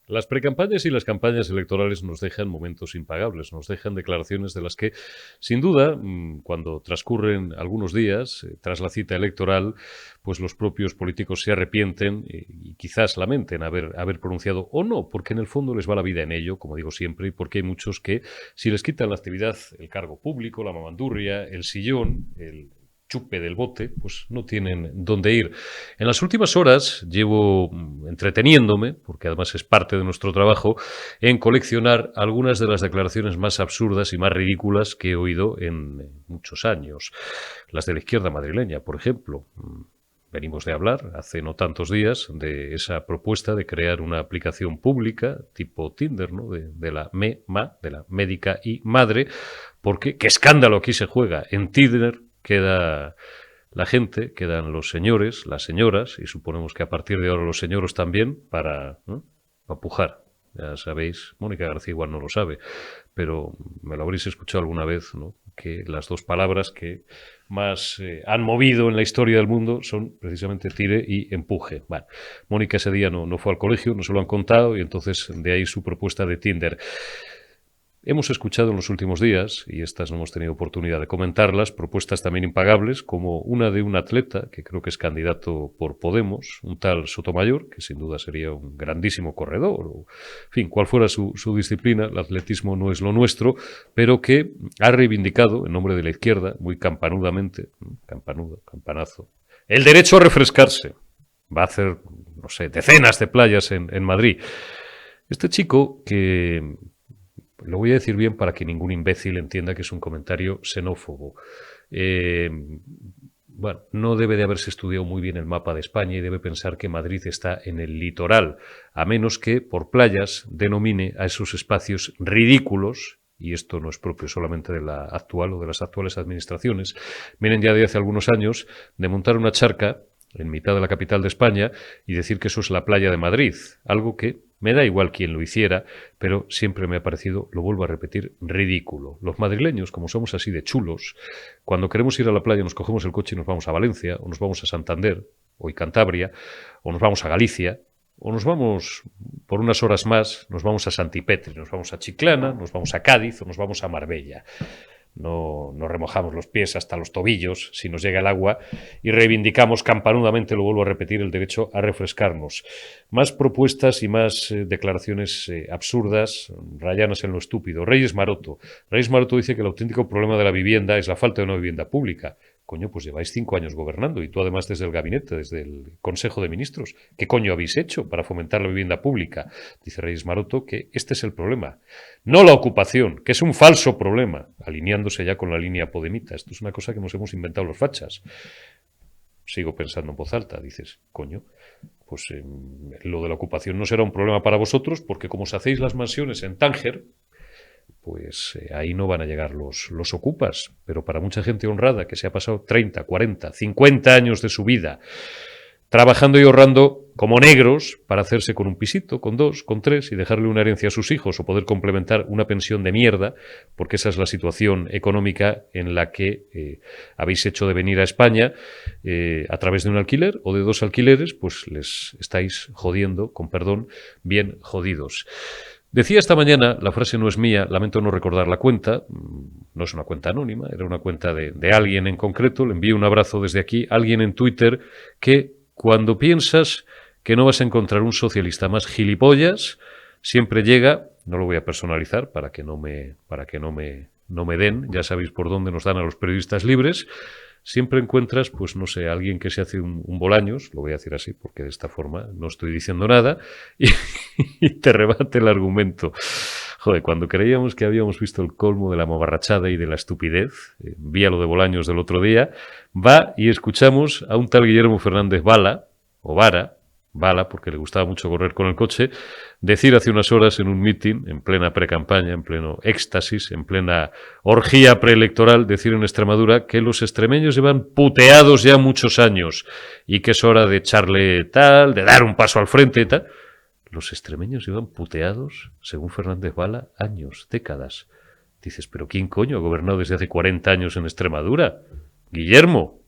Las precampañas y las campañas electorales nos dejan momentos impagables, nos dejan declaraciones de las que, sin duda, cuando transcurren algunos días tras la cita electoral, pues los propios políticos se arrepienten y quizás lamenten haber pronunciado o no, porque en el fondo les va la vida en ello, como digo siempre, y porque hay muchos que, si les quitan la actividad, el cargo público, la mamandurria, el sillón, el chupe del bote, pues no tienen dónde ir. En las últimas horas llevo entreteniéndome, porque además es parte de nuestro trabajo, en coleccionar algunas de las declaraciones más absurdas y más ridículas que he oído en muchos años. Las de la izquierda madrileña, por ejemplo. Venimos de hablar hace no tantos días de esa propuesta de crear una aplicación pública tipo Tinder, ¿no? De la MEMA, de la médica y madre, porque qué escándalo aquí se juega. En Tinder queda la gente, quedan los señores, las señoras, y suponemos que a partir de ahora los señoros también, para pujar. Ya sabéis, Mónica García igual no lo sabe, pero me lo habréis escuchado alguna vez, ¿no? Que las dos palabras que más han movido en la historia del mundo son precisamente tire y empuje. Bueno, Mónica ese día no fue al colegio, no se lo han contado, y entonces de ahí su propuesta de Tinder. Hemos escuchado en los últimos días, y estas no hemos tenido oportunidad de comentarlas, propuestas también impagables, como una de un atleta, que creo que es candidato por Podemos, un tal Sotomayor, que sin duda sería un grandísimo corredor, o, en fin, cual fuera su disciplina, el atletismo no es lo nuestro, pero que ha reivindicado, en nombre de la izquierda, muy campanudamente, campanudo, campanazo, el derecho a refrescarse. Va a hacer, no sé, decenas de playas en Madrid. Este chico que lo voy a decir bien para que ningún imbécil entienda que es un comentario xenófobo. Bueno, no debe de haberse estudiado muy bien el mapa de España y debe pensar que Madrid está en el litoral, a menos que por playas denomine a esos espacios ridículos, y esto no es propio solamente de la actual o de las actuales administraciones, vienen ya de hace algunos años de montar una charca en mitad de la capital de España y decir que eso es la playa de Madrid, algo que me da igual quién lo hiciera, pero siempre me ha parecido, lo vuelvo a repetir, ridículo. Los madrileños, como somos así de chulos, cuando queremos ir a la playa nos cogemos el coche y nos vamos a Valencia, o nos vamos a Santander, o a Cantabria, o nos vamos a Galicia, o nos vamos por unas horas más, nos vamos a Santipetri, nos vamos a Chiclana, nos vamos a Cádiz, o nos vamos a Marbella. No remojamos los pies hasta los tobillos si nos llega el agua y reivindicamos campanudamente, lo vuelvo a repetir, el derecho a refrescarnos. Más propuestas y más declaraciones absurdas, rayanas en lo estúpido. Reyes Maroto dice que el auténtico problema de la vivienda es la falta de una vivienda pública. Coño, pues lleváis 5 años gobernando y tú además desde el gabinete, desde el Consejo de Ministros. ¿Qué coño habéis hecho para fomentar la vivienda pública? Dice Reyes Maroto que este es el problema. No la ocupación, que es un falso problema, alineándose ya con la línea podemita. Esto es una cosa que nos hemos inventado los fachas. Sigo pensando en voz alta, dices, coño, pues lo de la ocupación no será un problema para vosotros porque como os hacéis las mansiones en Tánger, pues ahí no van a llegar los ocupas. Pero para mucha gente honrada que se ha pasado 30, 40, 50 años de su vida trabajando y ahorrando como negros para hacerse con un pisito, con 2, con 3 y dejarle una herencia a sus hijos o poder complementar una pensión de mierda, porque esa es la situación económica en la que habéis hecho de venir a España a través de un alquiler o de 2 alquileres, pues les estáis jodiendo, con perdón, bien jodidos. Decía esta mañana, la frase no es mía, lamento no recordar la cuenta, no es una cuenta anónima, era una cuenta de alguien en concreto, le envío un abrazo desde aquí, alguien en Twitter que cuando piensas que no vas a encontrar un socialista más gilipollas, siempre llega, no lo voy a personalizar para que no me den, ya sabéis por dónde nos dan a los periodistas libres, siempre encuentras, pues no sé, alguien que se hace un Bolaños, lo voy a decir así porque de esta forma no estoy diciendo nada, y te rebate el argumento. Joder, cuando creíamos que habíamos visto el colmo de la mamarrachada y de la estupidez, vía lo de Bolaños del otro día, va y escuchamos a un tal Guillermo Fernández Vara, porque le gustaba mucho correr con el coche, decir hace unas horas en un mitin, en plena precampaña, en pleno éxtasis, en plena orgía preelectoral, decir en Extremadura que los extremeños llevan puteados ya muchos años y que es hora de echarle tal, de dar un paso al frente y tal. Los extremeños llevan puteados, según Fernández Vara, años, décadas. Dices, ¿pero quién coño ha gobernado desde hace 40 años en Extremadura? Guillermo.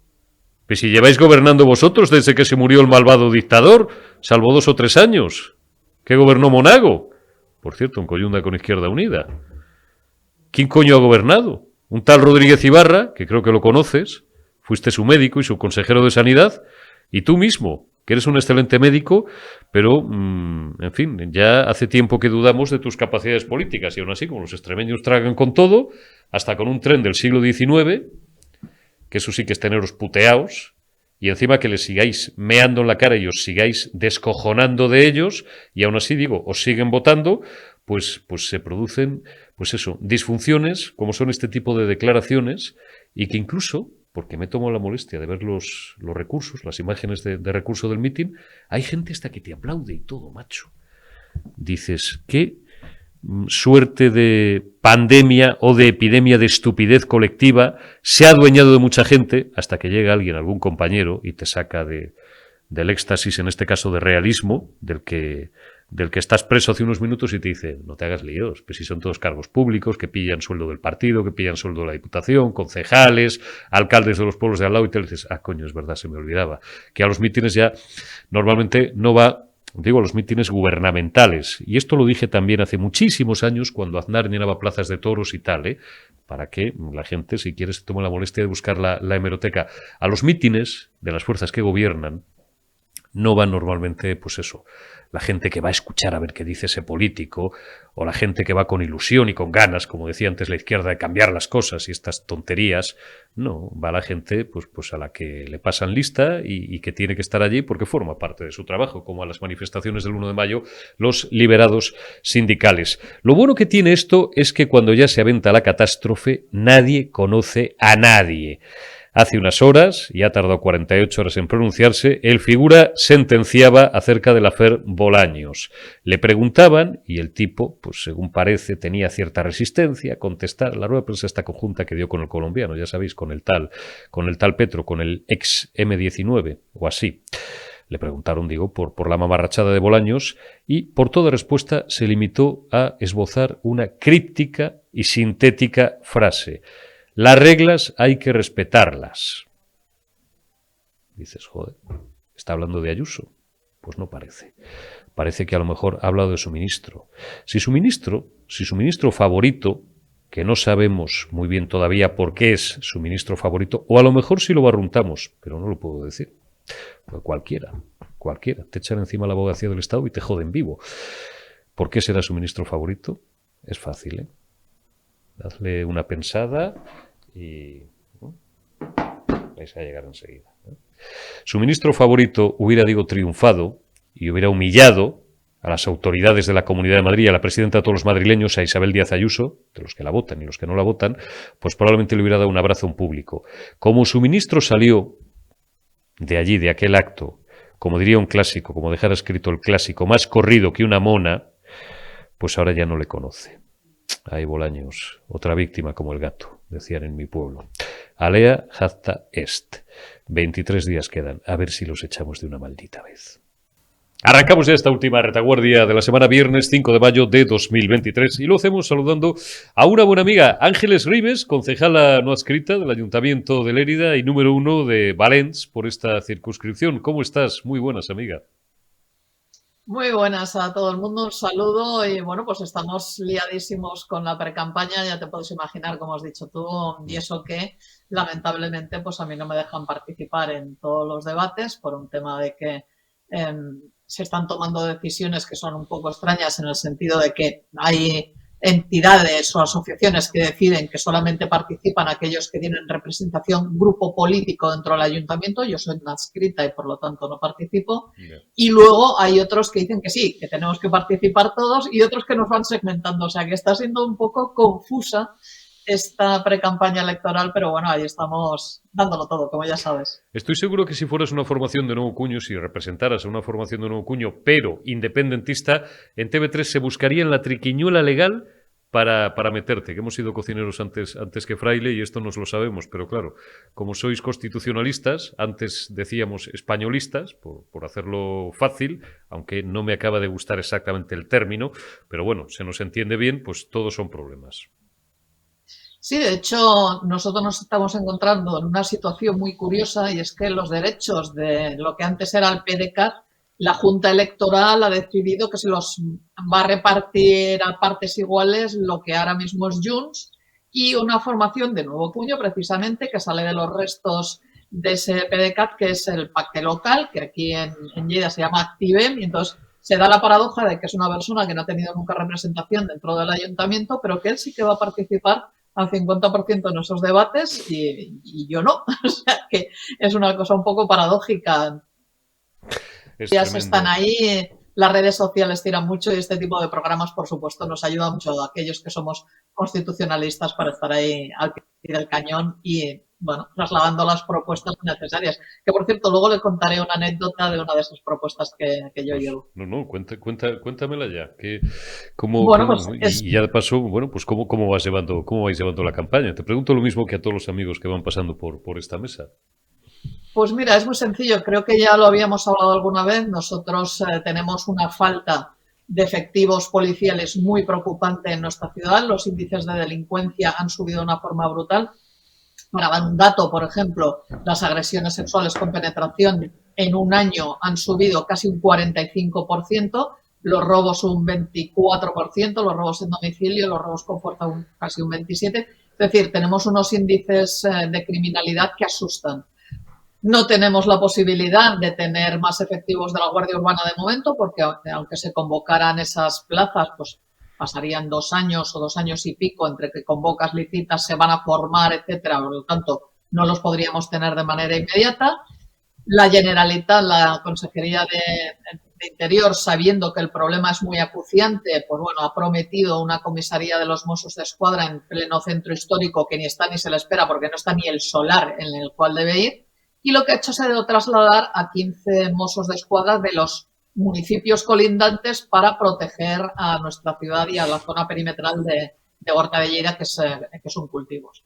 Pues si lleváis gobernando vosotros desde que se murió el malvado dictador, salvo 2 o 3 años. ¿Qué gobernó Monago? Por cierto, en coyunda con Izquierda Unida. ¿Quién coño ha gobernado? Un tal Rodríguez Ibarra, que creo que lo conoces, fuiste su médico y su consejero de Sanidad, y tú mismo, que eres un excelente médico, pero, en fin, ya hace tiempo que dudamos de tus capacidades políticas, y aún así, como los extremeños tragan con todo, hasta con un tren del siglo XIX, que eso sí que es teneros puteaos, y encima que les sigáis meando en la cara y os sigáis descojonando de ellos, y aún así, digo, os siguen votando, pues se producen, pues eso, disfunciones, como son este tipo de declaraciones, y que incluso, porque me tomo la molestia de ver los recursos, las imágenes de recurso del mitin, hay gente hasta que te aplaude y todo, macho. Dices, ¿qué suerte de pandemia o de epidemia de estupidez colectiva se ha adueñado de mucha gente hasta que llega alguien, algún compañero, y te saca del éxtasis, en este caso de realismo, del que estás preso hace unos minutos y te dice, no te hagas líos, pues si son todos cargos públicos, que pillan sueldo del partido, que pillan sueldo de la Diputación, concejales, alcaldes de los pueblos de al lado, y te dices, coño, es verdad, se me olvidaba, que a los mítines ya normalmente no va, digo, a los mítines gubernamentales. Y esto lo dije también hace muchísimos años, cuando Aznar llenaba plazas de toros y tal, para que la gente, si quiere, se tome la molestia de buscar la hemeroteca. A los mítines de las fuerzas que gobiernan no van normalmente, pues eso, la gente que va a escuchar a ver qué dice ese político, o la gente que va con ilusión y con ganas, como decía antes la izquierda, de cambiar las cosas y estas tonterías. No, va la gente pues a la que le pasan lista y que tiene que estar allí porque forma parte de su trabajo, como a las manifestaciones del 1 de mayo, los liberados sindicales. Lo bueno que tiene esto es que cuando ya se aventa la catástrofe, nadie conoce a nadie. Hace unas horas, y ha tardado 48 horas en pronunciarse, el figura sentenciaba acerca del afer Bolaños. Le preguntaban, y el tipo, pues según parece, tenía cierta resistencia a contestar. La rueda de prensa esta conjunta que dio con el colombiano, ya sabéis, con el tal Petro, con el ex M19, o así. Le preguntaron, digo, por la mamarrachada de Bolaños, y por toda respuesta se limitó a esbozar una críptica y sintética frase. Las reglas hay que respetarlas. Dices, joder, ¿está hablando de Ayuso? Pues no parece. Parece que a lo mejor ha hablado de su ministro. Si su ministro favorito, que no sabemos muy bien todavía por qué es su ministro favorito, o a lo mejor sí lo barruntamos, pero no lo puedo decir. Pues cualquiera, te echan encima la abogacía del Estado y te joden vivo. ¿Por qué será su ministro favorito? Es fácil, ¿eh? Hazle una pensada y vais a llegar enseguida. Su ministro favorito hubiera, digo, triunfado y hubiera humillado a las autoridades de la Comunidad de Madrid, a la presidenta de todos los madrileños, a Isabel Díaz Ayuso, de los que la votan y los que no la votan, pues probablemente le hubiera dado un abrazo en público. Como su ministro salió de allí, de aquel acto, como diría un clásico, como dejara escrito el clásico, más corrido que una mona, pues ahora ya no le conoce. Ay, Bolaños, otra víctima como el gato, decían en mi pueblo. Alea jacta est. 23 días quedan, a ver si los echamos de una maldita vez. Arrancamos ya esta última retaguardia de la semana viernes 5 de mayo de 2023 y lo hacemos saludando a una buena amiga, Ángeles Ribes, concejala no adscrita del Ayuntamiento de Lérida y número 1 de Valens por esta circunscripción. ¿Cómo estás? Muy buenas, amiga. Muy buenas a todo el mundo, un saludo y bueno, pues estamos liadísimos con la precampaña, ya te puedes imaginar, como has dicho tú, y eso que lamentablemente pues a mí no me dejan participar en todos los debates por un tema de que se están tomando decisiones que son un poco extrañas en el sentido de que hay entidades o asociaciones que deciden que solamente participan aquellos que tienen representación grupo político dentro del ayuntamiento. Yo soy una adscrita y por lo tanto no participo. Yeah. Y luego hay otros que dicen que sí, que tenemos que participar todos y otros que nos van segmentando. O sea que está siendo un poco confusa esta precampaña electoral, pero bueno, ahí estamos dándolo todo, como ya sabes. Estoy seguro que si fueras una formación de nuevo cuño, si representaras a una formación de nuevo cuño, pero independentista, en TV3 se buscaría en la triquiñuela legal para meterte, que hemos sido cocineros antes que fraile y esto nos lo sabemos, pero claro, como sois constitucionalistas, antes decíamos españolistas, por hacerlo fácil, aunque no me acaba de gustar exactamente el término, pero bueno, se nos entiende bien, pues todos son problemas. Sí, de hecho, nosotros nos estamos encontrando en una situación muy curiosa y es que los derechos de lo que antes era el PDCAT la Junta Electoral ha decidido que se los va a repartir a partes iguales lo que ahora mismo es Junts y una formación de nuevo cuño, precisamente, que sale de los restos de ese PDeCAT, que es el Pacte Local, que aquí en Lleida se llama Activem, y entonces se da la paradoja de que es una persona que no ha tenido nunca representación dentro del ayuntamiento, pero que él sí que va a participar al 50% en esos debates y yo no. O sea que es una cosa un poco paradójica. Es Ya están tremendo. ahí, las redes sociales tiran mucho y este tipo de programas, por supuesto, nos ayuda mucho a aquellos que somos constitucionalistas para estar ahí al pie del cañón y, bueno, trasladando las propuestas necesarias. Que, por cierto, luego le contaré una anécdota de una de esas propuestas que yo Pues llevo. no, no, cuéntamela ya. Bueno, pues es Y ya de paso, bueno, pues cómo vais llevando la campaña. Te pregunto lo mismo que a todos los amigos que van pasando por esta mesa. Pues mira, es muy sencillo. Creo que ya lo habíamos hablado alguna vez. Nosotros tenemos una falta de efectivos policiales muy preocupante en nuestra ciudad. Los índices de delincuencia han subido de una forma brutal. Para dar un dato, por ejemplo, las agresiones sexuales con penetración en un año han subido casi un 45%, los robos un 24%, los robos en domicilio, los robos con fuerza casi un 27%. Es decir, tenemos unos índices de criminalidad que asustan. No tenemos la posibilidad de tener más efectivos de la Guardia Urbana de momento, porque aunque se convocaran esas plazas, pues pasarían 2 años o 2 años y pico entre que convocas, licitas, se van a formar, etcétera. Por lo tanto, no los podríamos tener de manera inmediata. La Generalitat, la Consejería de Interior, sabiendo que el problema es muy acuciante, pues bueno, ha prometido una comisaría de los Mossos de Escuadra en pleno centro histórico que ni está ni se le espera porque no está ni el solar en el cual debe ir. Y lo que ha hecho ha sido trasladar a 15 Mossos de Escuadra de los municipios colindantes para proteger a nuestra ciudad y a la zona perimetral de Horta de Lleida, que son cultivos.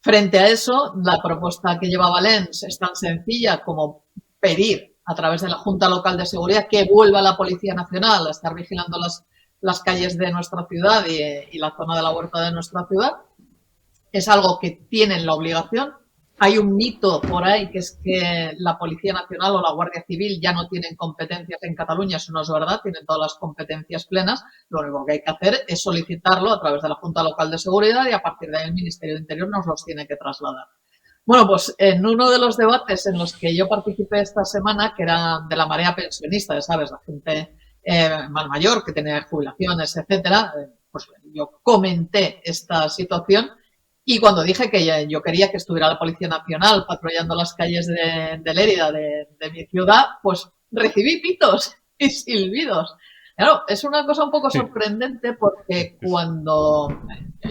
Frente a eso, la propuesta que lleva Valens es tan sencilla como pedir a través de la Junta Local de Seguridad que vuelva la Policía Nacional a estar vigilando las calles de nuestra ciudad y la zona de la huerta de nuestra ciudad. Es algo que tienen la obligación. Hay un mito por ahí que es que la Policía Nacional o la Guardia Civil ya no tienen competencias en Cataluña. Eso no es verdad, tienen todas las competencias plenas. Lo único que hay que hacer es solicitarlo a través de la Junta Local de Seguridad y a partir de ahí el Ministerio de Interior nos los tiene que trasladar. Bueno, pues en uno de los debates en los que yo participé esta semana, que era de la marea pensionista, ya sabes, la gente más mayor que tenía jubilaciones, etcétera, pues yo comenté esta situación y cuando dije que yo quería que estuviera la Policía Nacional patrullando las calles de Lérida, de mi ciudad, pues recibí pitos y silbidos. Claro, es una cosa un poco sorprendente porque cuando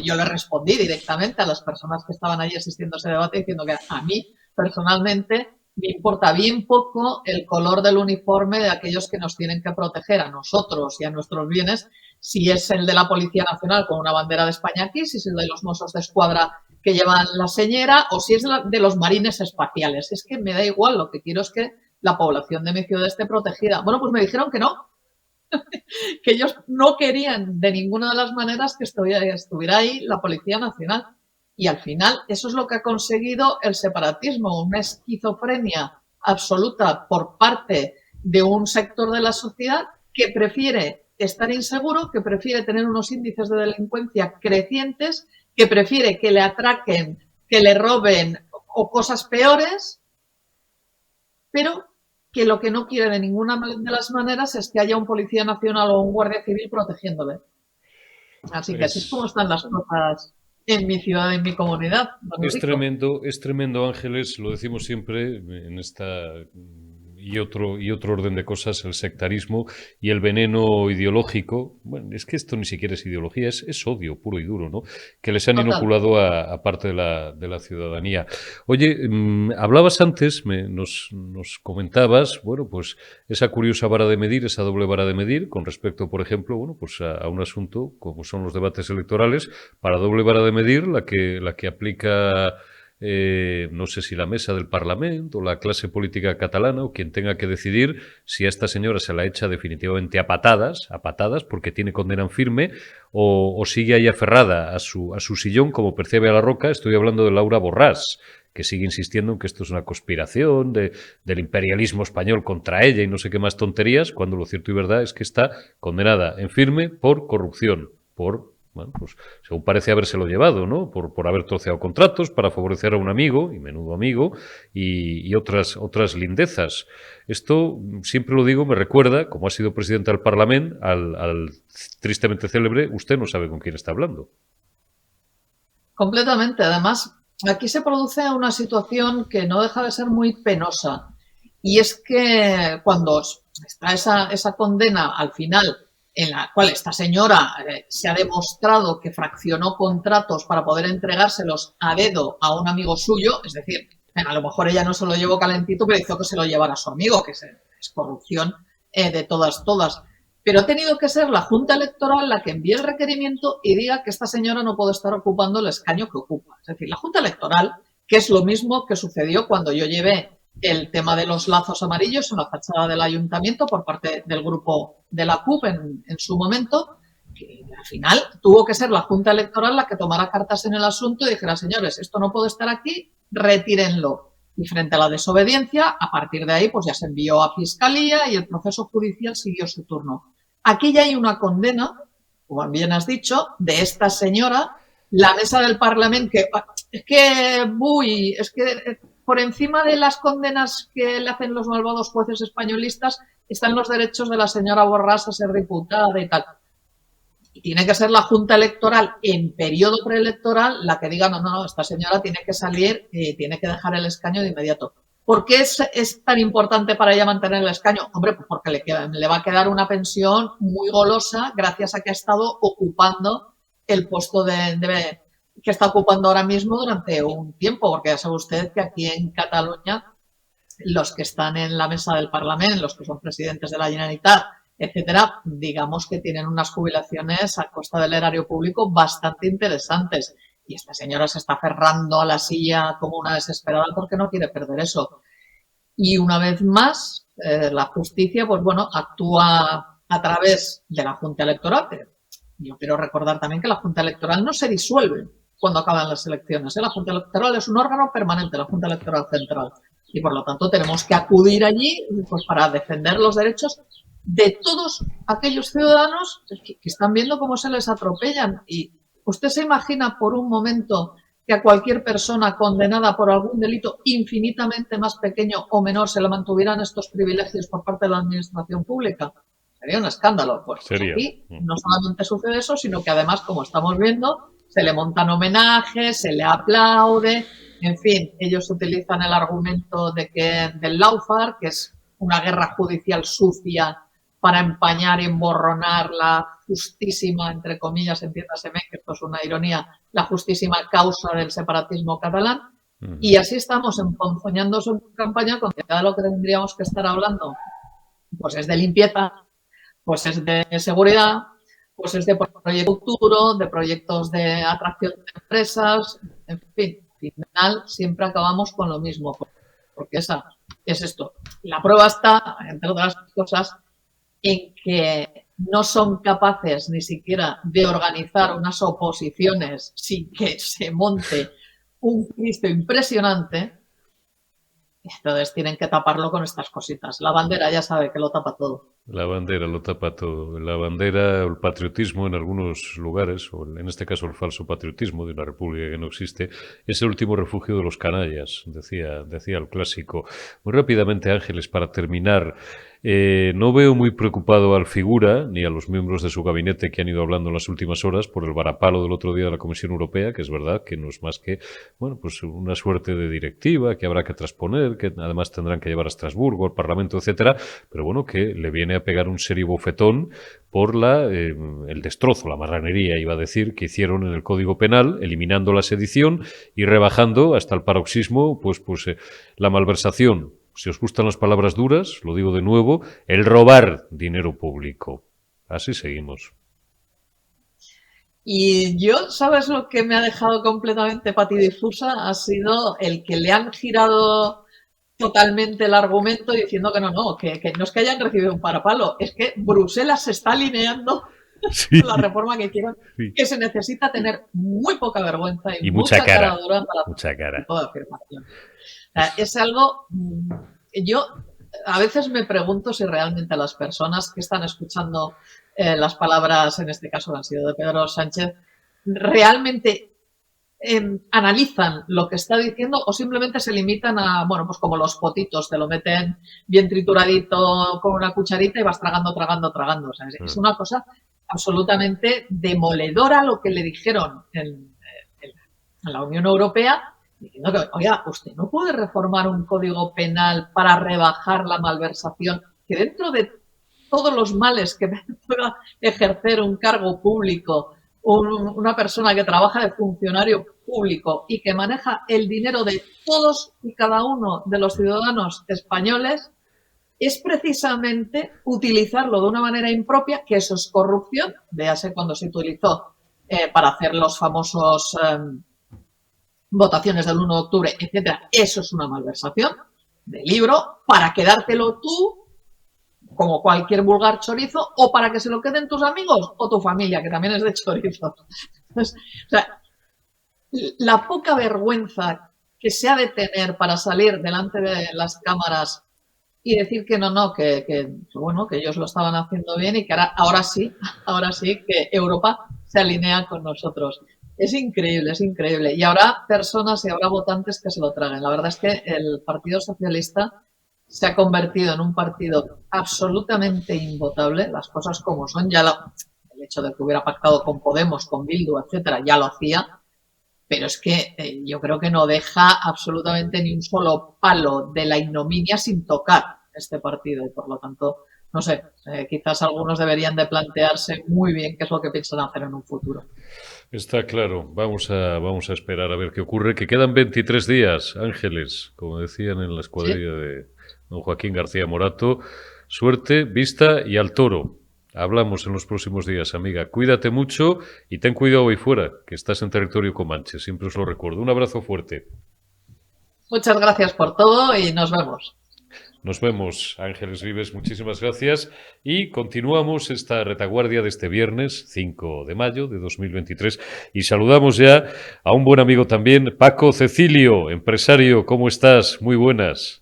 yo le respondí directamente a las personas que estaban allí asistiendo a ese debate diciendo que a mí personalmente me importa bien poco el color del uniforme de aquellos que nos tienen que proteger a nosotros y a nuestros bienes, si es el de la Policía Nacional con una bandera de España aquí, si es el de los Mossos de Escuadra que llevan la señera o si es de los marines espaciales. Es que me da igual, lo que quiero es que la población de mi ciudad esté protegida. Bueno, pues me dijeron que no, que ellos no querían de ninguna de las maneras que estuviera ahí la Policía Nacional. Y al final eso es lo que ha conseguido el separatismo, una esquizofrenia absoluta por parte de un sector de la sociedad que prefiere estar inseguro, que prefiere tener unos índices de delincuencia crecientes, que prefiere que le atraquen, que le roben o cosas peores, pero que lo que no quiere de ninguna de las maneras es que haya un policía nacional o un guardia civil protegiéndole. Así que así es como Es, están las cosas en mi ciudad, en mi comunidad, Manolico. es tremendo, Ángeles, lo decimos siempre en esta y otro orden de cosas, el sectarismo y el veneno ideológico. Bueno, es que esto ni siquiera es ideología, es odio puro y duro, ¿no? Que les han Total. inoculado a parte de la ciudadanía. Oye, hablabas antes, nos comentabas, bueno, pues esa curiosa vara de medir, esa doble vara de medir, con respecto, por ejemplo, bueno, pues a un asunto como son los debates electorales, para doble vara de medir, la que aplica no sé si la mesa del Parlamento o la clase política catalana o quien tenga que decidir si a esta señora se la echa definitivamente a patadas porque tiene condena en firme o sigue ahí aferrada a su sillón como percibe a la roca. Estoy hablando de Laura Borràs, que sigue insistiendo en que esto es una conspiración del imperialismo español contra ella y no sé qué más tonterías, cuando lo cierto y verdad es que está condenada en firme por corrupción, bueno, pues según parece habérselo llevado, ¿no? Por haber troceado contratos para favorecer a un amigo, y menudo amigo, y otras lindezas. Esto, siempre lo digo, me recuerda, como ha sido presidente del Parlamento, al tristemente célebre, usted no sabe con quién está hablando. Completamente. Además, aquí se produce una situación que no deja de ser muy penosa. Y es que cuando está esa condena al final, en la cual esta señora se ha demostrado que fraccionó contratos para poder entregárselos a dedo a un amigo suyo, es decir, a lo mejor ella no se lo llevó calentito, pero hizo que se lo llevara a su amigo, que es corrupción de todas. Pero ha tenido que ser la Junta Electoral la que envíe el requerimiento y diga que esta señora no puede estar ocupando el escaño que ocupa. Es decir, la Junta Electoral, que es lo mismo que sucedió cuando yo llevé el tema de los lazos amarillos en la fachada del ayuntamiento por parte del grupo de la CUP en su momento, que al final tuvo que ser la Junta Electoral la que tomara cartas en el asunto y dijera, señores, esto no puede estar aquí, retírenlo. Y frente a la desobediencia, a partir de ahí, pues ya se envió a Fiscalía y el proceso judicial siguió su turno. Aquí ya hay una condena, como bien has dicho, de esta señora, la mesa del Parlamento, que es que por encima de las condenas que le hacen los malvados jueces españolistas están los derechos de la señora Borràs a ser diputada y tal. Y tiene que ser la Junta Electoral en periodo preelectoral la que diga, no, esta señora tiene que salir, tiene que dejar el escaño de inmediato. ¿Por qué es tan importante para ella mantener el escaño? Hombre, pues porque le va a quedar una pensión muy golosa gracias a que ha estado ocupando el puesto que está ocupando ahora mismo durante un tiempo, porque ya sabe usted que aquí en Cataluña los que están en la mesa del Parlamento, los que son presidentes de la Generalitat, etcétera, digamos que tienen unas jubilaciones a costa del erario público bastante interesantes. Y esta señora se está aferrando a la silla como una desesperada porque no quiere perder eso. Y una vez más, la justicia, pues bueno, actúa a través de la Junta Electoral. Yo quiero recordar también que la Junta Electoral no se disuelve cuando acaban las elecciones. La Junta Electoral es un órgano permanente, la Junta Electoral Central. Y por lo tanto tenemos que acudir allí pues, para defender los derechos de todos aquellos ciudadanos que están viendo cómo se les atropellan. Y usted se imagina por un momento que a cualquier persona condenada por algún delito infinitamente más pequeño o menor se le mantuvieran estos privilegios por parte de la administración pública. Sería un escándalo. Pues aquí no solamente sucede eso, sino que además, como estamos viendo, se le montan homenajes, se le aplaude, en fin, ellos utilizan el argumento del lawfare, que es una guerra judicial sucia para empañar y emborronar la justísima, entre comillas, entiéndaseme que esto es una ironía, la justísima causa del separatismo catalán. Y así estamos emponzoñando su campaña con que cada lo que tendríamos que estar hablando pues es de limpieza, pues es de seguridad, pues es de proyecto futuro, de proyectos de atracción de empresas, en fin, al final siempre acabamos con lo mismo, porque esa es esto. La prueba está, entre otras cosas, en que no son capaces ni siquiera de organizar unas oposiciones sin que se monte un Cristo impresionante. Entonces tienen que taparlo con estas cositas. La bandera ya sabe que lo tapa todo. La bandera lo tapa todo. La bandera, el patriotismo en algunos lugares, o en este caso el falso patriotismo de una república que no existe, es el último refugio de los canallas, decía el clásico. Muy rápidamente, Ángeles, para terminar, no veo muy preocupado al figura ni a los miembros de su gabinete que han ido hablando en las últimas horas por el varapalo del otro día de la Comisión Europea, que es verdad que no es más que bueno, pues una suerte de directiva que habrá que transponer, que además tendrán que llevar a Estrasburgo, al Parlamento, etcétera, pero bueno, que le viene a pegar un serio bofetón por el destrozo, la marranería, iba a decir, que hicieron en el Código Penal, eliminando la sedición y rebajando hasta el paroxismo la malversación. Si os gustan las palabras duras, lo digo de nuevo, el robar dinero público. Así seguimos. Y yo, ¿sabes lo que me ha dejado completamente patidifusa? Ha sido el que le han girado totalmente el argumento diciendo que no es que hayan recibido un parapalo, es que Bruselas se está alineando Sí, la reforma que quieran, sí. que se necesita tener muy poca vergüenza y Mucha mucha cara cara, dura para hacer mucha este cara. tipo de afirmaciones. O sea, es algo, yo a veces me pregunto si realmente las personas que están escuchando las palabras, en este caso que han sido de Pedro Sánchez, realmente analizan lo que está diciendo o simplemente se limitan a, bueno, pues como los potitos, te lo meten bien trituradito con una cucharita y vas tragando, tragando, tragando. O sea, es una cosa absolutamente demoledora lo que le dijeron en la Unión Europea, diciendo que, oiga, usted no puede reformar un código penal para rebajar la malversación, que dentro de todos los males que pueda ejercer un cargo público, una persona que trabaja de funcionario público y que maneja el dinero de todos y cada uno de los ciudadanos españoles, es precisamente utilizarlo de una manera impropia, que eso es corrupción, véase cuando se utilizó para hacer los famosos votaciones del 1 de octubre, etcétera. Eso es una malversación de libro para quedártelo tú como cualquier vulgar chorizo, o para que se lo queden tus amigos o tu familia, que también es de chorizos. Entonces, o sea, la poca vergüenza que se ha de tener para salir delante de las cámaras y decir que no, bueno, que ellos lo estaban haciendo bien y que ahora sí que Europa se alinea con nosotros. Es increíble, es increíble. Y habrá personas y habrá votantes que se lo traguen. La verdad es que el Partido Socialista se ha convertido en un partido absolutamente invotable, las cosas como son. El hecho de que hubiera pactado con Podemos, con Bildu, etcétera, ya lo hacía, pero es que yo creo que no deja absolutamente ni un solo palo de la ignominia sin tocar este partido y por lo tanto, no sé, quizás algunos deberían de plantearse muy bien qué es lo que piensan hacer en un futuro. Está claro, vamos a esperar a ver qué ocurre, que quedan 23 días, Ángeles, como decían en la ¿Sí? escuadrilla de don Joaquín García Morato. Suerte, vista y al toro. Hablamos en los próximos días, amiga. Cuídate mucho y ten cuidado ahí fuera, que estás en territorio comanche, siempre os lo recuerdo. Un abrazo fuerte. Muchas gracias por todo y nos vemos. Nos vemos, Ángeles Vives, muchísimas gracias y continuamos esta retaguardia de este viernes 5 de mayo de 2023 y saludamos ya a un buen amigo también, Paco Cecilio, empresario, ¿cómo estás? Muy buenas.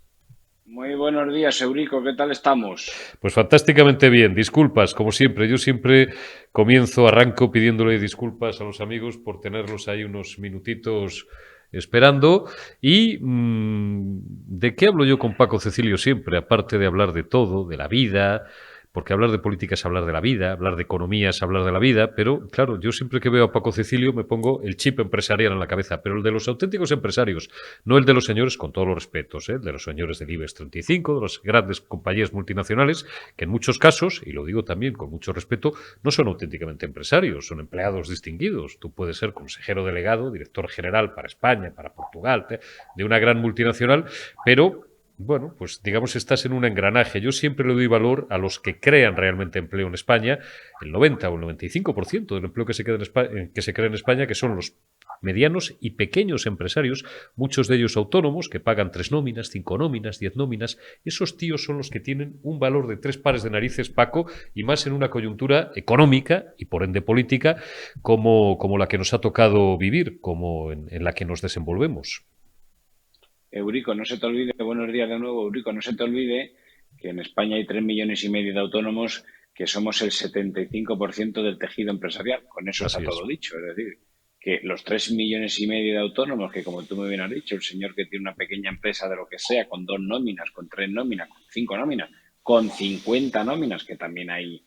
Muy buenos días, Eurico, ¿qué tal estamos? Pues fantásticamente bien, disculpas, como siempre, yo siempre arranco pidiéndole disculpas a los amigos por tenerlos ahí unos minutitos esperando. ¿Y de qué hablo yo con Paco Cecilio siempre? Aparte de hablar de todo, de la vida, porque hablar de política es hablar de la vida, hablar de economía es hablar de la vida, pero claro, yo siempre que veo a Paco Cecilio me pongo el chip empresarial en la cabeza, pero el de los auténticos empresarios, no el de los señores, con todos los respetos, el de los señores del IBEX 35, de las grandes compañías multinacionales, que en muchos casos, y lo digo también con mucho respeto, no son auténticamente empresarios, son empleados distinguidos. Tú puedes ser consejero delegado, director general para España, para Portugal, de una gran multinacional, pero bueno, pues digamos estás en un engranaje. Yo siempre le doy valor a los que crean realmente empleo en España, el 90 o el 95% del empleo que se crea en España, que son los medianos y pequeños empresarios, muchos de ellos autónomos, que pagan 3 nóminas, 5 nóminas, 10 nóminas. Esos tíos son los que tienen un valor de 3 pares de narices, Paco, y más en una coyuntura económica y por ende política como la que nos ha tocado vivir, como en la que nos desenvolvemos. Eurico, no se te olvide, buenos días de nuevo, Eurico, no se te olvide que en España hay 3,5 millones de autónomos, que somos el 75% del tejido empresarial. Con eso Así está es. todo dicho. Es decir, que los 3,5 millones de autónomos, que como tú muy bien has dicho, el señor que tiene una pequeña empresa de lo que sea, con 2 nóminas, con 3 nóminas, con 5 nóminas, con 50 nóminas, que también hay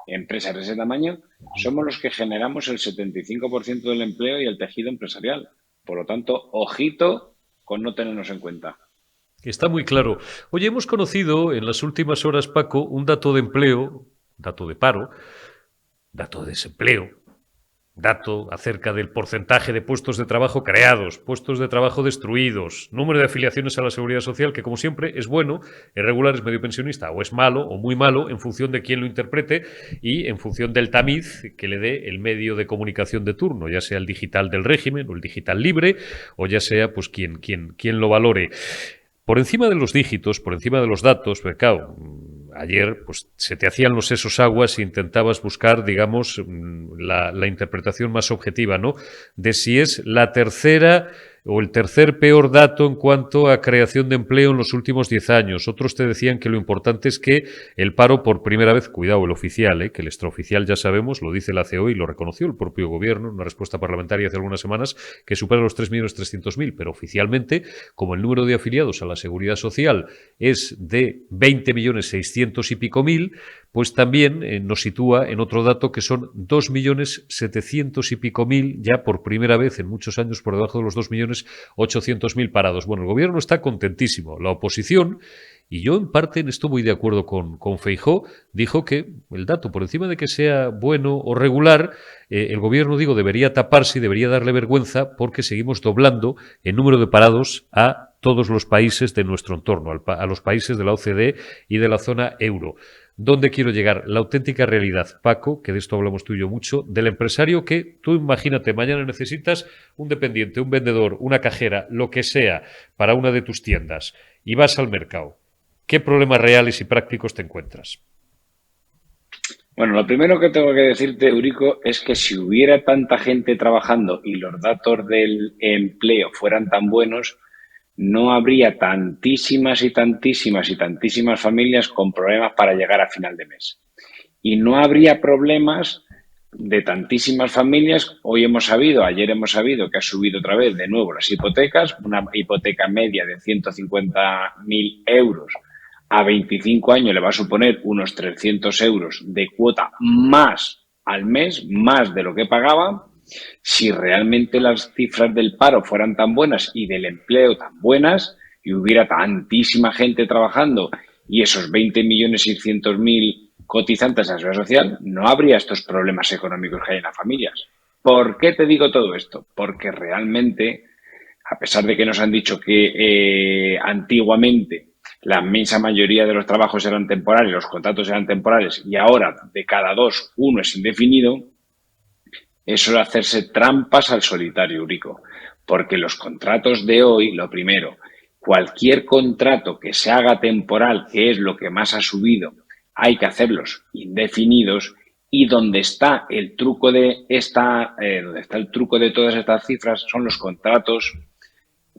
empresas de ese tamaño, somos los que generamos el 75% del empleo y el tejido empresarial. Por lo tanto, ojito con no tenernos en cuenta. Está muy claro. Oye, hemos conocido en las últimas horas, Paco, un dato de empleo, dato de paro, dato de desempleo, dato acerca del porcentaje de puestos de trabajo creados, puestos de trabajo destruidos, número de afiliaciones a la Seguridad Social, que como siempre es bueno, es regular, es medio pensionista, o es malo o muy malo en función de quién lo interprete y en función del tamiz que le dé el medio de comunicación de turno, ya sea el digital del régimen o el digital libre, o ya sea pues quien lo valore. Por encima de los dígitos, por encima de los datos, porque claro, ayer pues se te hacían los sesos aguas e intentabas buscar, digamos, la interpretación más objetiva, ¿no? De si es la tercera o el tercer peor dato en cuanto a creación de empleo en los últimos 10 años. Otros te decían que lo importante es que el paro por primera vez, cuidado, el oficial, que el extraoficial ya sabemos, lo dice la CEO y lo reconoció el propio gobierno en una respuesta parlamentaria hace algunas semanas, que supera los 3.300.000, pero oficialmente, como el número de afiliados a la Seguridad Social es de 20.600.000 y pico, pues también nos sitúa en otro dato que son 2.700.000 y pico ya por primera vez en muchos años por debajo de los 2.800.000 parados. Bueno, el gobierno está contentísimo. La oposición, y yo en parte en esto voy de acuerdo con Feijóo, dijo que el dato, por encima de que sea bueno o regular, el gobierno, digo, debería taparse y debería darle vergüenza porque seguimos doblando el número de parados a todos los países de nuestro entorno, a los países de la OCDE y de la zona euro. ¿Dónde quiero llegar? La auténtica realidad, Paco, que de esto hablamos tú y yo mucho, del empresario que tú imagínate, mañana necesitas un dependiente, un vendedor, una cajera, lo que sea, para una de tus tiendas, y vas al mercado. ¿Qué problemas reales y prácticos te encuentras? Bueno, lo primero que tengo que decirte, Eurico, es que si hubiera tanta gente trabajando y los datos del empleo fueran tan buenos, no habría tantísimas y tantísimas y tantísimas familias con problemas para llegar a final de mes. Y no habría problemas de tantísimas familias. Ayer hemos sabido que ha subido otra vez de nuevo las hipotecas, una hipoteca media de 150.000 euros a 25 años le va a suponer unos 300 euros de cuota más al mes, más de lo que pagaba. Si realmente las cifras del paro fueran tan buenas y del empleo tan buenas y hubiera tantísima gente trabajando y esos 20.600.000 cotizantes a la seguridad social, no habría estos problemas económicos que hay en las familias. ¿Por qué te digo todo esto? Porque realmente, a pesar de que nos han dicho que antiguamente la inmensa mayoría de los trabajos eran temporales, los contratos eran temporales y ahora de cada dos, uno es indefinido, eso es hacerse trampas al solitario, Eurico. Porque los contratos de hoy, lo primero, cualquier contrato que se haga temporal, que es lo que más ha subido, hay que hacerlos indefinidos. Y donde está el truco de todas estas cifras son los contratos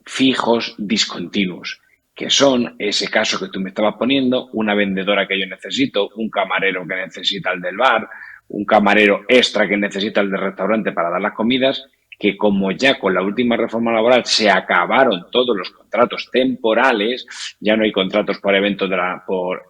fijos discontinuos, que son ese caso que tú me estabas poniendo, una vendedora que yo necesito, un camarero que necesita el del bar, un camarero extra que necesita el del restaurante para dar las comidas, que como ya con la última reforma laboral se acabaron todos los contratos temporales, ya no hay contratos por eventos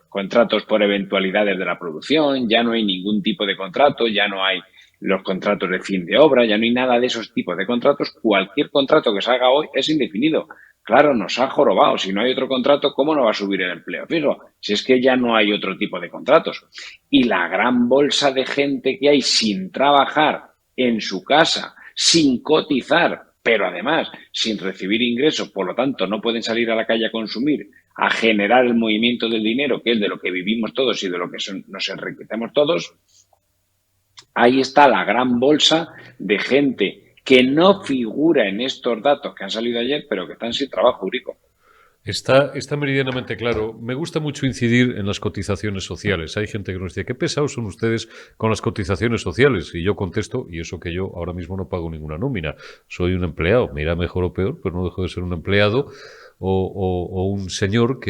contratos por eventualidades de la producción, ya no hay ningún tipo de contrato, ya no hay los contratos de fin de obra, ya no hay nada de esos tipos de contratos. Cualquier contrato que se haga hoy es indefinido. Claro, nos ha jorobado. Si no hay otro contrato, ¿cómo no va a subir el empleo? Fijo, si es que ya no hay otro tipo de contratos. Y la gran bolsa de gente que hay sin trabajar en su casa, sin cotizar, pero además sin recibir ingresos, por lo tanto no pueden salir a la calle a consumir, a generar el movimiento del dinero, que es de lo que vivimos todos y de lo que nos enriquecemos todos. Ahí está la gran bolsa de gente que no figura en estos datos que han salido ayer, pero que están sin trabajo, Eurico. Está meridianamente claro. Me gusta mucho incidir en las cotizaciones sociales. Hay gente que nos dice, qué pesados son ustedes con las cotizaciones sociales. Y yo contesto, y eso que yo ahora mismo no pago ninguna nómina. Soy un empleado, me irá mejor o peor, pero no dejo de ser un empleado o un señor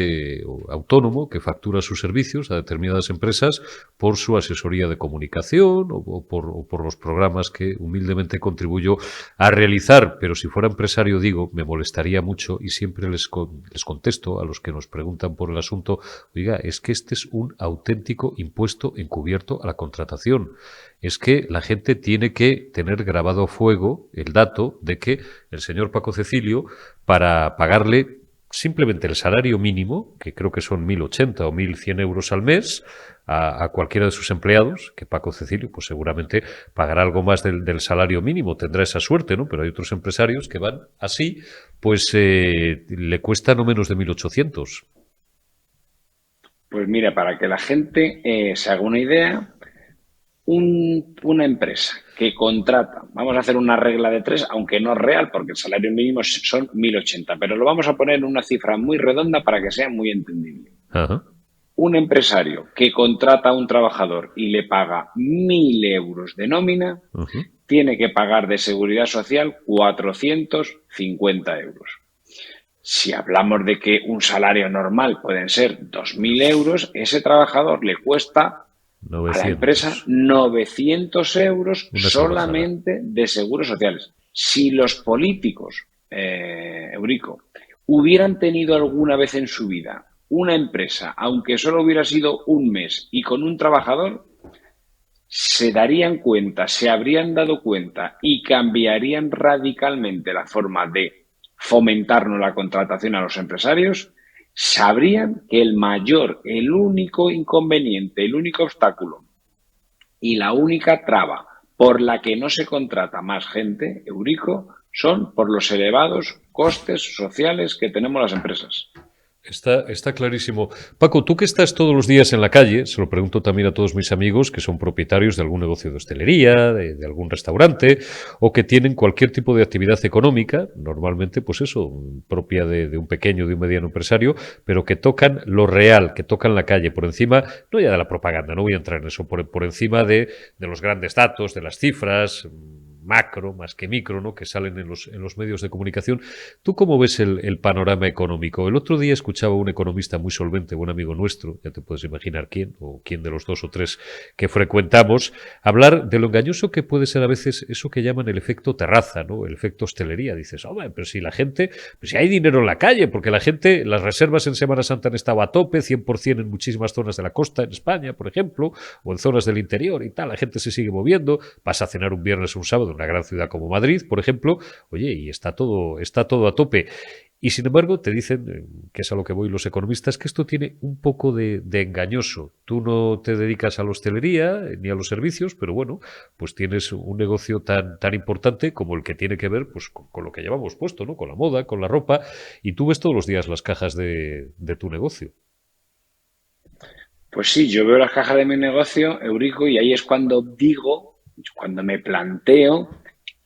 autónomo que factura sus servicios a determinadas empresas por su asesoría de comunicación o por los programas que humildemente contribuyo a realizar. Pero si fuera empresario, digo, me molestaría mucho y siempre les contesto a los que nos preguntan por el asunto, oiga, es que este es un auténtico impuesto encubierto a la contratación. Es que la gente tiene que tener grabado a fuego el dato de que el señor Paco Cecilio, para pagarle simplemente el salario mínimo, que creo que son 1.080 o 1.100 euros al mes, a cualquiera de sus empleados, que Paco Cecilio pues seguramente pagará algo más del salario mínimo, tendrá esa suerte, ¿no? Pero hay otros empresarios que van así, pues le cuesta no menos de 1.800. Pues mira, para que la gente se haga una idea, una empresa que contrata, vamos a hacer una regla de 3, aunque no es real porque el salario mínimo son 1.080, pero lo vamos a poner en una cifra muy redonda para que sea muy entendible. Ajá. un empresario que contrata a un trabajador y le paga 1.000 euros de nómina, tiene que pagar de seguridad social 450 euros. Si hablamos de que un salario normal pueden ser 2.000 euros, ese trabajador le cuesta 900. A la empresa 900 euros solamente de seguros sociales. Si los políticos, Eurico, hubieran tenido alguna vez en su vida una empresa, aunque solo hubiera sido un mes y con un trabajador, se darían cuenta, se habrían dado cuenta y cambiarían radicalmente la forma de fomentarnos la contratación a los empresarios, sabrían que el único inconveniente, el único obstáculo y la única traba por la que no se contrata más gente, Eurico, son por los elevados costes sociales que tenemos las empresas. Está clarísimo. Paco, tú que estás todos los días en la calle, se lo pregunto también a todos mis amigos que son propietarios de algún negocio de hostelería, de algún restaurante, o que tienen cualquier tipo de actividad económica, normalmente, pues eso, propia de un pequeño, de un mediano empresario, pero que tocan lo real, que tocan la calle, por encima, no ya de la propaganda, no voy a entrar en eso, por encima de los grandes datos, de las cifras macro más que micro, ¿no?, que salen en los medios de comunicación. ¿Tú cómo ves el panorama económico? El otro día escuchaba a un economista muy solvente, buen amigo nuestro, ya te puedes imaginar quién, o quién de los 2 o 3 que frecuentamos, hablar de lo engañoso que puede ser a veces eso que llaman el efecto terraza, ¿no?, el efecto hostelería. Dices, hombre, pero si la gente, pues si hay dinero en la calle, porque la gente, las reservas en Semana Santa han estado a tope, 100% en muchísimas zonas de la costa, en España, por ejemplo, o en zonas del interior y tal, la gente se sigue moviendo, vas a cenar un viernes o un sábado en una gran ciudad como Madrid, por ejemplo, oye, y está todo a tope. Y sin embargo, te dicen, que es a lo que voy los economistas, que esto tiene un poco de engañoso. Tú no te dedicas a la hostelería ni a los servicios, pero bueno, pues tienes un negocio tan importante como el que tiene que ver pues con lo que llevamos puesto, ¿no?, con la moda, con la ropa, y tú ves todos los días las cajas de tu negocio. Pues sí, yo veo las cajas de mi negocio, Eurico, y ahí es cuando cuando me planteo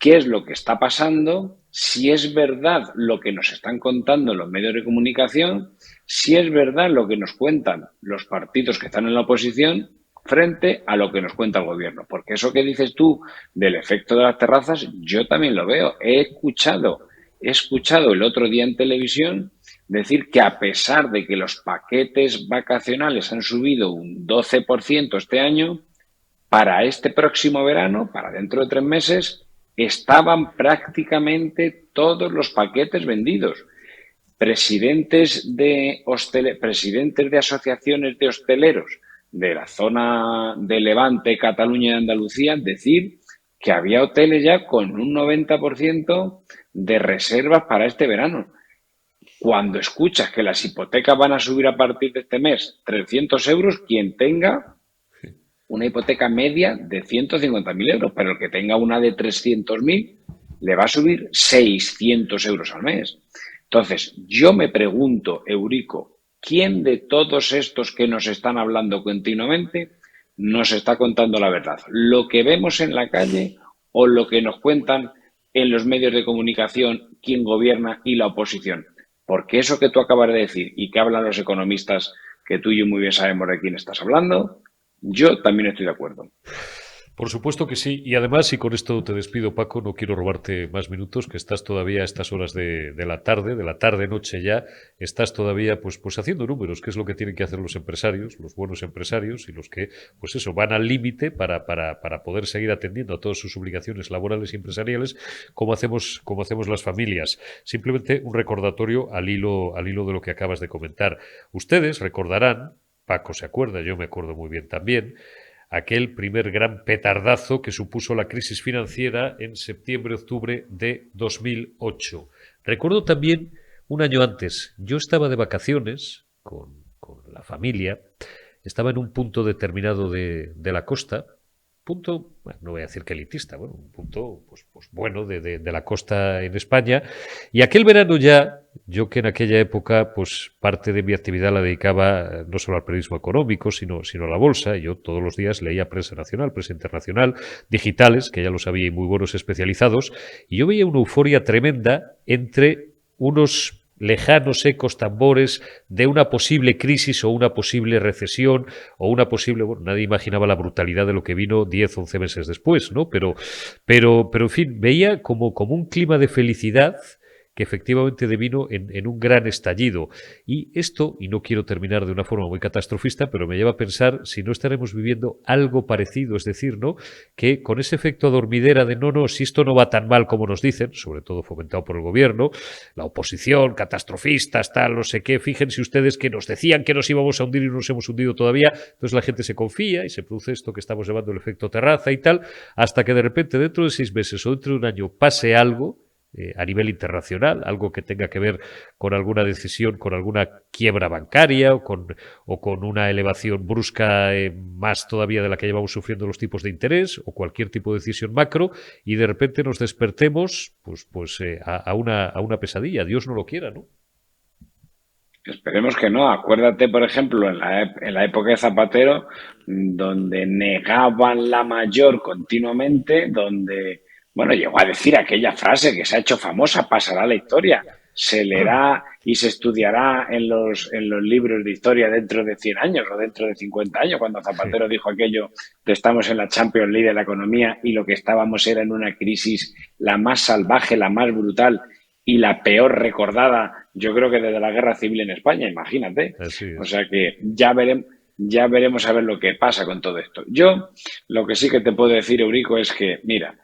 qué es lo que está pasando, si es verdad lo que nos están contando los medios de comunicación, si es verdad lo que nos cuentan los partidos que están en la oposición frente a lo que nos cuenta el gobierno. Porque eso que dices tú del efecto de las terrazas, yo también lo veo. He escuchado el otro día en televisión decir que a pesar de que los paquetes vacacionales han subido un 12% este año, para este próximo verano, para dentro de 3 meses, estaban prácticamente todos los paquetes vendidos. Presidentes de asociaciones de hosteleros de la zona de Levante, Cataluña y Andalucía decir que había hoteles ya con un 90% de reservas para este verano. Cuando escuchas que las hipotecas van a subir a partir de este mes 300 euros, quien tenga una hipoteca media de 150.000 euros, pero el que tenga una de 300.000 le va a subir 600 euros al mes. Entonces, yo me pregunto, Eurico, ¿quién de todos estos que nos están hablando continuamente nos está contando la verdad? ¿Lo que vemos en la calle o lo que nos cuentan en los medios de comunicación quien gobierna y la oposición? Porque eso que tú acabas de decir y que hablan los economistas, que tú y yo muy bien sabemos de quién estás hablando, yo también estoy de acuerdo. Por supuesto que sí, y además, y con esto te despido, Paco, no quiero robarte más minutos, que estás todavía a estas horas de la tarde-noche ya, estás todavía pues haciendo números, que es lo que tienen que hacer los empresarios, los buenos empresarios, y los que, pues eso, van al límite para poder seguir atendiendo a todas sus obligaciones laborales y empresariales, como hacemos las familias. Simplemente un recordatorio al hilo de lo que acabas de comentar. Ustedes recordarán, Paco se acuerda, yo me acuerdo muy bien también, aquel primer gran petardazo que supuso la crisis financiera en septiembre-octubre de 2008. Recuerdo también un año antes, yo estaba de vacaciones con la familia, estaba en un punto determinado de la costa, punto, bueno, no voy a decir que elitista, bueno, un punto pues bueno de la costa en España, y aquel verano ya, yo que en aquella época pues parte de mi actividad la dedicaba no solo al periodismo económico, sino a la bolsa. Yo todos los días leía prensa nacional, prensa internacional, digitales, que ya lo sabía, y muy buenos especializados, y yo veía una euforia tremenda entre unos lejanos ecos tambores de una posible crisis o una posible recesión o una posible... Bueno, nadie imaginaba la brutalidad de lo que vino 10, 11 meses después, ¿no? Pero en fin, veía como un clima de felicidad que efectivamente devino en un gran estallido. Y esto, y no quiero terminar de una forma muy catastrofista, pero me lleva a pensar si no estaremos viviendo algo parecido, es decir, ¿no? Que con ese efecto dormidera de no, si esto no va tan mal como nos dicen, sobre todo fomentado por el gobierno, la oposición, catastrofistas, tal, no sé qué, fíjense ustedes que nos decían que nos íbamos a hundir y no nos hemos hundido todavía, entonces la gente se confía y se produce esto que estamos llamando el efecto terraza y tal, hasta que de repente dentro de 6 meses o dentro de un año pase algo a nivel internacional, algo que tenga que ver con alguna decisión, con alguna quiebra bancaria o con una elevación brusca más todavía de la que llevamos sufriendo los tipos de interés o cualquier tipo de decisión macro y de repente nos despertemos a una pesadilla. Dios no lo quiera, ¿no? Esperemos que no. Acuérdate, por ejemplo, en la época de Zapatero, donde negaban la mayor continuamente, donde, bueno, llegó a decir aquella frase que se ha hecho famosa, pasará a la historia, se leerá y se estudiará en los libros de historia dentro de 100 años o dentro de 50 años, cuando Zapatero dijo aquello de estamos en la Champions League de la economía y lo que estábamos era en una crisis la más salvaje, la más brutal y la peor recordada, yo creo que desde la Guerra Civil en España, imagínate. O sea que ya veremos a ver lo que pasa con todo esto. Yo lo que sí que te puedo decir, Eurico, es que, mira,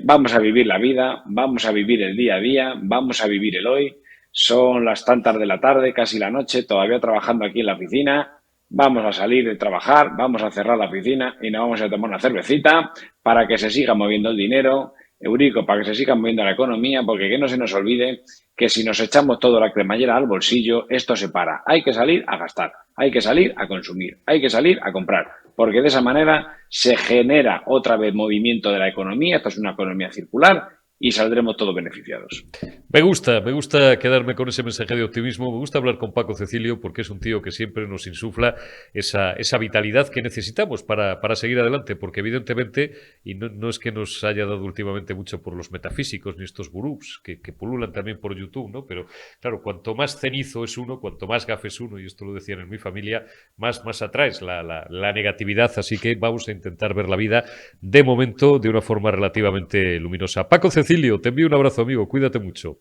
vamos a vivir la vida, vamos a vivir el día a día, vamos a vivir el hoy. Son las tantas de la tarde, casi la noche, todavía trabajando aquí en la oficina. Vamos a salir de trabajar, vamos a cerrar la oficina y nos vamos a tomar una cervecita para que se siga moviendo el dinero, Eurico, para que se siga moviendo la economía, porque que no se nos olvide que si nos echamos toda la cremallera al bolsillo, esto se para. Hay que salir a gastar, hay que salir a consumir, hay que salir a comprar, porque de esa manera se genera otra vez movimiento de la economía, esto es una economía circular y saldremos todos beneficiados. Me gusta quedarme con ese mensaje de optimismo, me gusta hablar con Paco Cecilio porque es un tío que siempre nos insufla esa vitalidad que necesitamos para seguir adelante, porque evidentemente, y no es que nos haya dado últimamente mucho por los metafísicos ni estos gurús que pululan también por YouTube, ¿no? Pero claro, cuanto más cenizo es uno, cuanto más gafe es uno, y esto lo decían en mi familia, más atraes la negatividad, así que vamos a intentar ver la vida de momento de una forma relativamente luminosa. Paco Cecilio, te envío un abrazo, amigo, cuídate mucho.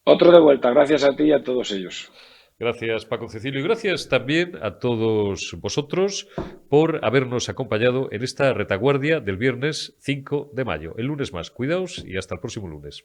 Otro de vuelta, gracias a ti y a todos ellos. Gracias, Paco Cecilio, y gracias también a todos vosotros por habernos acompañado en esta retaguardia del viernes 5 de mayo. El lunes más, cuidaos y hasta el próximo lunes.